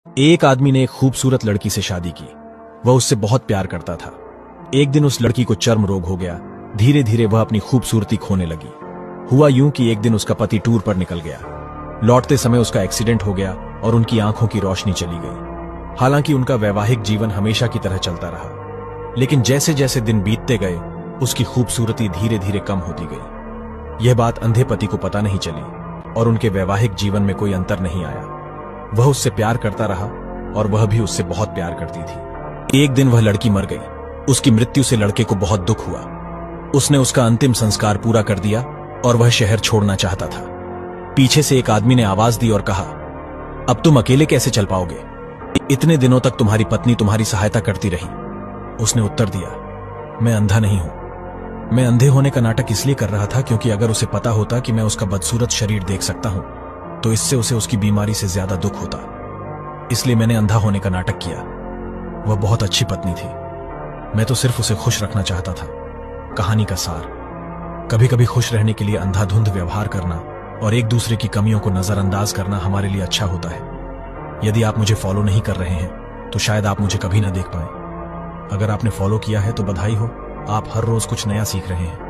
एक आदमी ने एक खूबसूरत लड़की से शादी की। वह उससे बहुत प्यार करता था। एक दिन उस लड़की को चर्म रोग हो गया। धीरे धीरे वह अपनी खूबसूरती खोने लगी। हुआ यूं कि एक दिन उसका पति टूर पर निकल गया। लौटते समय उसका एक्सीडेंट हो गया और उनकी आंखों की रोशनी चली गई। हालांकि उनका वैवाहिक जीवन हमेशा की तरह चलता रहा, लेकिन जैसे जैसे दिन बीतते गए उसकी खूबसूरती धीरे धीरे कम होती गई। यह बात अंधे पति को पता नहीं चली और उनके वैवाहिक जीवन में कोई अंतर नहीं आया। वह उससे प्यार करता रहा और वह भी उससे बहुत प्यार करती थी। एक दिन वह लड़की मर गई। उसकी मृत्यु से लड़के को बहुत दुख हुआ। उसने उसका अंतिम संस्कार पूरा कर दिया और वह शहर छोड़ना चाहता था। पीछे से एक आदमी ने आवाज दी और कहा, अब तुम अकेले कैसे चल पाओगे? इतने दिनों तक तुम्हारी पत्नी तुम्हारी सहायता करती रही। उसने उत्तर दिया, मैं अंधा नहीं हूं। मैं अंधे होने का नाटक इसलिए कर रहा था क्योंकि अगर उसे पता होता कि मैं उसका बदसूरत शरीर देख सकता हूं तो इससे उसे उसकी बीमारी से ज्यादा दुख होता। इसलिए मैंने अंधा होने का नाटक किया। वह बहुत अच्छी पत्नी थी। मैं तो सिर्फ उसे खुश रखना चाहता था। कहानी का सार, कभी कभी खुश रहने के लिए अंधाधुंध व्यवहार करना और एक दूसरे की कमियों को नजरअंदाज करना हमारे लिए अच्छा होता है। यदि आप मुझे फॉलो नहीं कर रहे हैं तो शायद आप मुझे कभी ना देख पाए। अगर आपने फॉलो किया है तो बधाई हो, आप हर रोज कुछ नया सीख रहे हैं।